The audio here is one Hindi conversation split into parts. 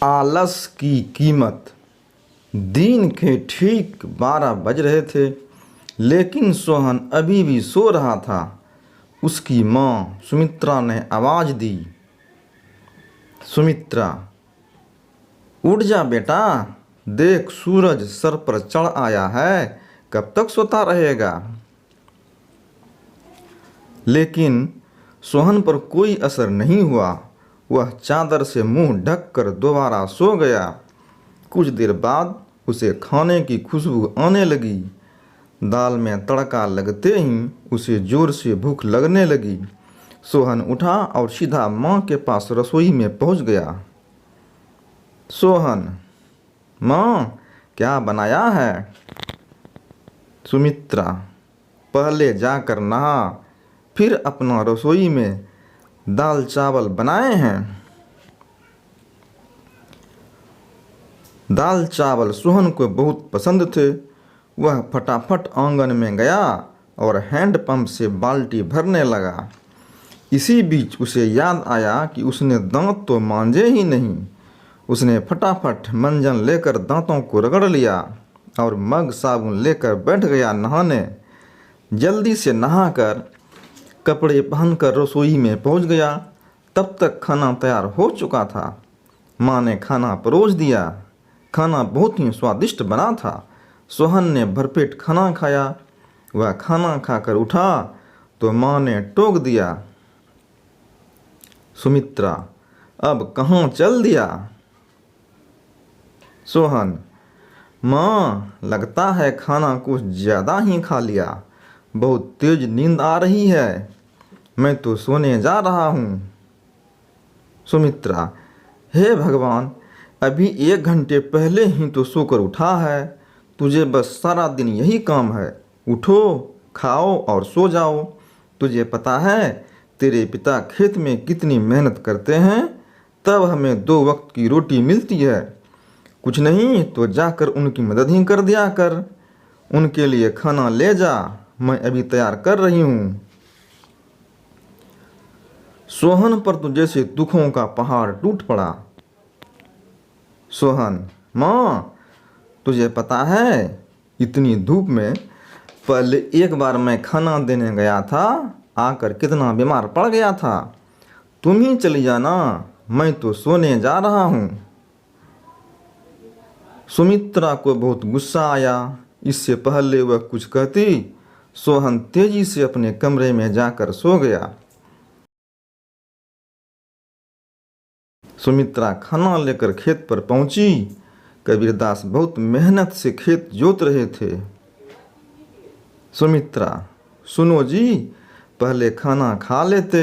आलस की कीमत। दिन के ठीक 12 बज रहे थे, लेकिन सोहन अभी भी सो रहा था। उसकी माँ सुमित्रा ने आवाज़ दी, सुमित्रा, उठ जा बेटा, देख सूरज सर पर चढ़ आया है, कब तक सोता रहेगा। लेकिन सोहन पर कोई असर नहीं हुआ। वह चादर से मुंह ढककर दोबारा सो गया। कुछ देर बाद उसे खाने की खुशबू आने लगी। दाल में तड़का लगते ही उसे जोर से भूख लगने लगी। सोहन उठा और सीधा माँ के पास रसोई में पहुँच गया। सोहन, माँ क्या बनाया है? सुमित्रा, पहले जाकर नहा, फिर अपना रसोई में दाल चावल बनाए हैं। दाल चावल सोहन को बहुत पसंद थे। वह फटाफट आंगन में गया और हैंडपंप से बाल्टी भरने लगा। इसी बीच उसे याद आया कि उसने दांत तो मांजे ही नहीं। उसने फटाफट मंजन लेकर दांतों को रगड़ लिया और मग साबुन लेकर बैठ गया नहाने। जल्दी से नहाकर कपड़े पहनकर रसोई में पहुंच गया। तब तक खाना तैयार हो चुका था। माँ ने खाना परोस दिया। खाना बहुत ही स्वादिष्ट बना था। सोहन ने भरपेट खाना खाया। वह खाना खाकर उठा तो माँ ने टोक दिया, सुमित्रा, अब कहाँ चल दिया? सोहन, माँ लगता है खाना कुछ ज़्यादा ही खा लिया। बहुत तेज नींद आ रही है। मैं तो सोने जा रहा हूँ। सुमित्रा, हे भगवान, अभी 1 घंटे पहले ही तो सोकर उठा है। तुझे बस सारा दिन यही काम है, उठो, खाओ और सो जाओ। तुझे पता है तेरे पिता खेत में कितनी मेहनत करते हैं, तब हमें 2 वक्त की रोटी मिलती है। कुछ नहीं तो जाकर उनकी मदद ही कर दिया कर। उनके लिए खाना ले जा, मैं अभी तैयार कर रही हूँ। सोहन पर तो जैसे दुखों का पहाड़ टूट पड़ा। सोहन, माँ तुझे पता है इतनी धूप में पहले एक बार मैं खाना देने गया था, आकर कितना बीमार पड़ गया था। तुम ही चली जाना, मैं तो सोने जा रहा हूँ। सुमित्रा को बहुत गुस्सा आया। इससे पहले वह कुछ कहती, सोहन तेजी से अपने कमरे में जाकर सो गया। सुमित्रा खाना लेकर खेत पर पहुंची। कबीरदास बहुत मेहनत से खेत जोत रहे थे। सुमित्रा, सुनो जी, पहले खाना खा लेते।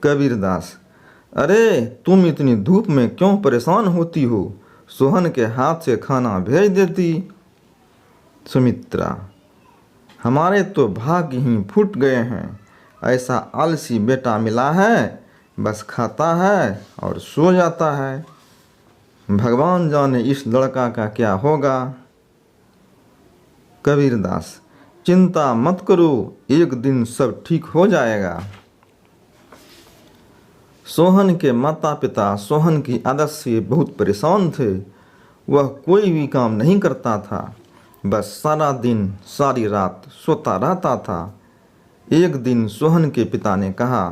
कबीरदास, अरे तुम इतनी धूप में क्यों परेशान होती हो? सोहन के हाथ से खाना भेज देती। सुमित्रा, हमारे तो भाग्य ही फूट गए हैं। ऐसा आलसी बेटा मिला है, बस खाता है और सो जाता है। भगवान जाने इस लड़का का क्या होगा। कबीरदास, चिंता मत करो, एक दिन सब ठीक हो जाएगा। सोहन के माता पिता सोहन की आदत से बहुत परेशान थे। वह कोई भी काम नहीं करता था, बस सारा दिन सारी रात सोता रहता था। एक दिन सोहन के पिता ने कहा,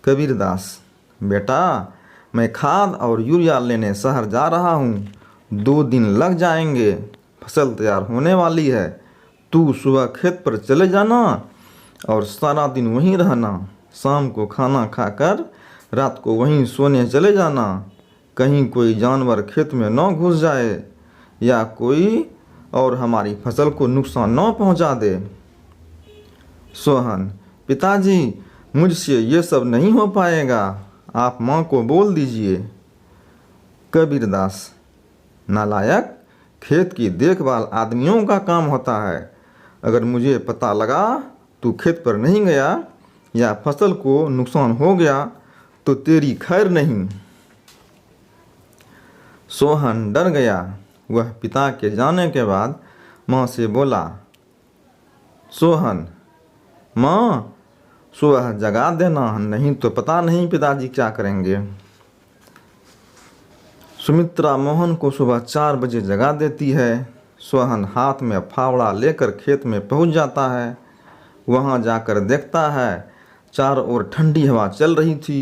कबीरदास, बेटा मैं खाद और यूरिया लेने शहर जा रहा हूँ। 2 दिन लग जाएंगे, फसल तैयार होने वाली है। तू सुबह खेत पर चले जाना और सारा दिन वहीं रहना। शाम को खाना खाकर रात को वहीं सोने चले जाना। कहीं कोई जानवर खेत में न घुस जाए या कोई और हमारी फसल को नुकसान न पहुंचा दे। सोहन, पिताजी मुझसे ये सब नहीं हो पाएगा, आप माँ को बोल दीजिए। कबीरदास, नालायक, खेत की देखभाल आदमियों का काम होता है। अगर मुझे पता लगा तू खेत पर नहीं गया या फसल को नुकसान हो गया तो तेरी खैर नहीं। सोहन डर गया। वह पिता के जाने के बाद माँ से बोला, सोहन, माँ सुबह जगा देना, नहीं तो पता नहीं पिताजी क्या करेंगे। सुमित्रा मोहन को सुबह 4 बजे जगा देती है। सोहन हाथ में फावड़ा लेकर खेत में पहुंच जाता है। वहां जाकर देखता है चारों ओर ठंडी हवा चल रही थी।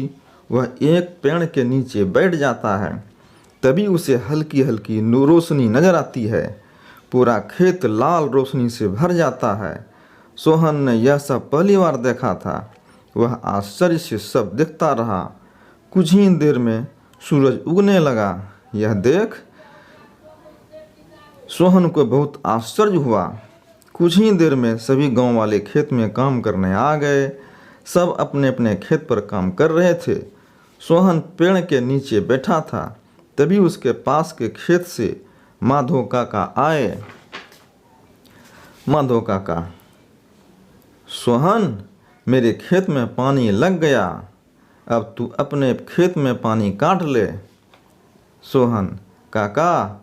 वह एक पेड़ के नीचे बैठ जाता है। तभी उसे हल्की हल्की रोशनी नजर आती है। पूरा खेत लाल रोशनी से भर जाता है। सोहन ने यह सब पहली बार देखा था। वह आश्चर्य से सब देखता रहा। कुछ ही देर में सूरज उगने लगा। यह देख सोहन को बहुत आश्चर्य हुआ। कुछ ही देर में सभी गांव वाले खेत में काम करने आ गए। सब अपने अपने खेत पर काम कर रहे थे। सोहन पेड़ के नीचे बैठा था। तभी उसके पास के खेत से माधो काका आए। माधो काका, सोहन, मेरे खेत में पानी लग गया। अब तू अपने खेत में पानी काट ले। सोहन, काका,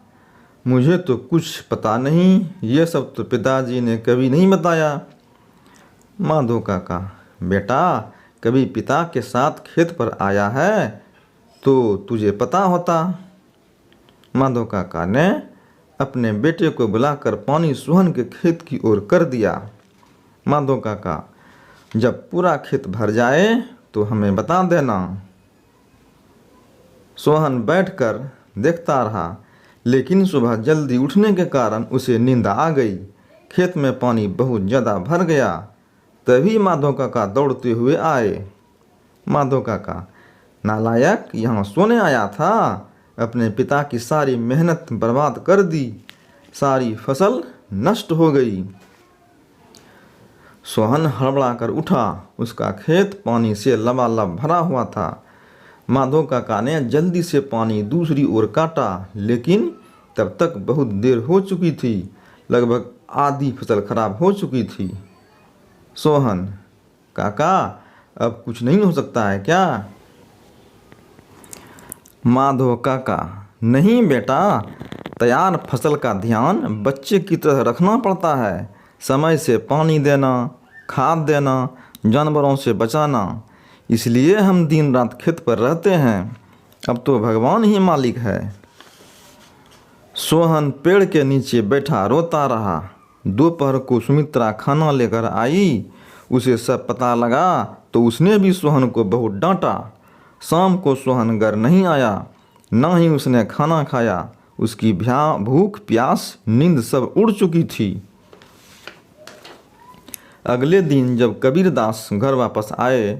मुझे तो कुछ पता नहीं। ये सब तो पिताजी ने कभी नहीं बताया। माधो काका, बेटा, कभी पिता के साथ खेत पर आया है तो तुझे पता होता। माधो काका ने अपने बेटे को बुलाकर पानी सोहन के खेत की ओर कर दिया। माधो काका, जब पूरा खेत भर जाए तो हमें बता देना। सोहन बैठकर देखता रहा, लेकिन सुबह जल्दी उठने के कारण उसे नींद आ गई। खेत में पानी बहुत ज़्यादा भर गया। तभी माधो काका दौड़ते हुए आए। माधो काका, नालायक, यहाँ सोने आया था। अपने पिता की सारी मेहनत बर्बाद कर दी। सारी फसल नष्ट हो गई। सोहन हड़बड़ाकर उठा। उसका खेत पानी से लबालब भरा हुआ था। माधो काका ने जल्दी से पानी दूसरी ओर काटा, लेकिन तब तक बहुत देर हो चुकी थी। लगभग आधी फसल खराब हो चुकी थी। सोहन, काका, अब कुछ नहीं हो सकता है क्या? माधो काका, नहीं बेटा, तैयार फसल का ध्यान बच्चे की तरह रखना पड़ता है। समय से पानी देना, खाद देना, जानवरों से बचाना। इसलिए हम दिन रात खेत पर रहते हैं। अब तो भगवान ही मालिक है। सोहन पेड़ के नीचे बैठा रोता रहा। दोपहर को सुमित्रा खाना लेकर आई। उसे सब पता लगा तो उसने भी सोहन को बहुत डांटा। शाम को सोहन घर नहीं आया, ना ही उसने खाना खाया। उसकी भूख, प्यास, नींद सब उड़ चुकी थी। अगले दिन जब कबीरदास घर वापस आए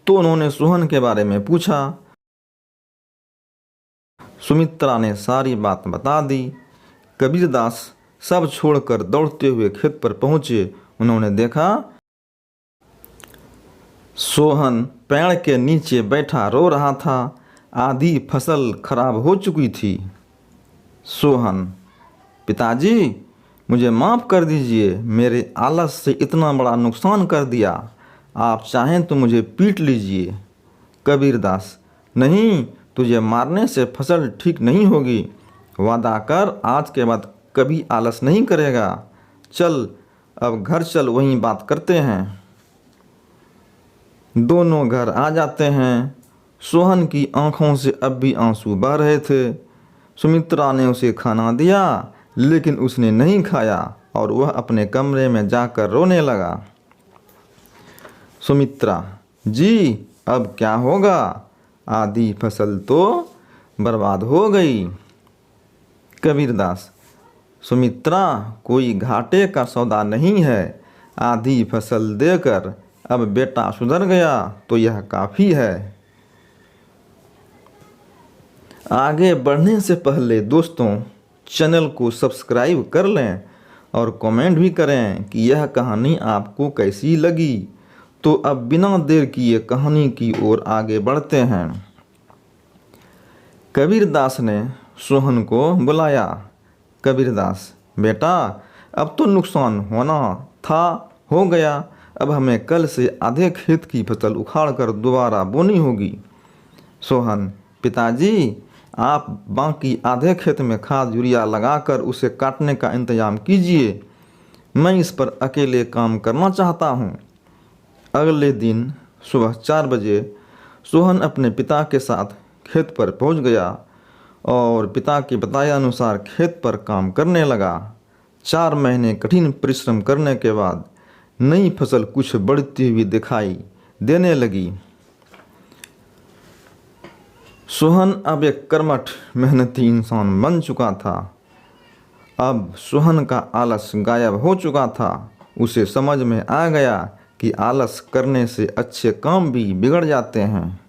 तो उन्होंने सोहन के बारे में पूछा। सुमित्रा ने सारी बात बता दी। कबीरदास सब छोड़कर दौड़ते हुए खेत पर पहुंचे। उन्होंने देखा सोहन पेड़ के नीचे बैठा रो रहा था। आधी फसल खराब हो चुकी थी। सोहन, पिताजी, मुझे माफ़ कर दीजिए। मेरे आलस से इतना बड़ा नुकसान कर दिया। आप चाहें तो मुझे पीट लीजिए। कबीरदास, नहीं, तुझे मारने से फसल ठीक नहीं होगी। वादा कर, आज के बाद कभी आलस नहीं करेगा। चल, अब घर चल, वहीं बात करते हैं। दोनों घर आ जाते हैं। सोहन की आंखों से अब भी आंसू बह रहे थे। सुमित्रा ने उसे खाना दिया, लेकिन उसने नहीं खाया और वह अपने कमरे में जाकर रोने लगा। सुमित्रा, जी, अब क्या होगा? आधी फसल तो बर्बाद हो गई। कबीरदास, सुमित्रा, कोई घाटे का सौदा नहीं है। आधी फसल देकर अब बेटा सुधर गया तो यह काफ़ी है। आगे बढ़ने से पहले दोस्तों, चैनल को सब्सक्राइब कर लें और कमेंट भी करें कि यह कहानी आपको कैसी लगी। तो अब बिना देर किए कहानी की ओर आगे बढ़ते हैं। कबीरदास ने सोहन को बुलाया। कबीरदास, बेटा, अब तो नुकसान होना था, हो गया। अब हमें कल से आधे खेत की फसल उखाड़कर दोबारा बोनी होगी। सोहन, पिताजी, आप बाकी आधे खेत में खाद यूरिया लगाकर उसे काटने का इंतजाम कीजिए। मैं इस पर अकेले काम करना चाहता हूँ। अगले दिन सुबह 4 बजे सोहन अपने पिता के साथ खेत पर पहुँच गया और पिता के बताए अनुसार खेत पर काम करने लगा। 4 महीने कठिन परिश्रम करने के बाद नई फसल कुछ बढ़ती हुई दिखाई देने लगी। सोहन अब एक कर्मठ मेहनती इंसान बन चुका था। अब सोहन का आलस गायब हो चुका था। उसे समझ में आ गया कि आलस करने से अच्छे काम भी बिगड़ जाते हैं।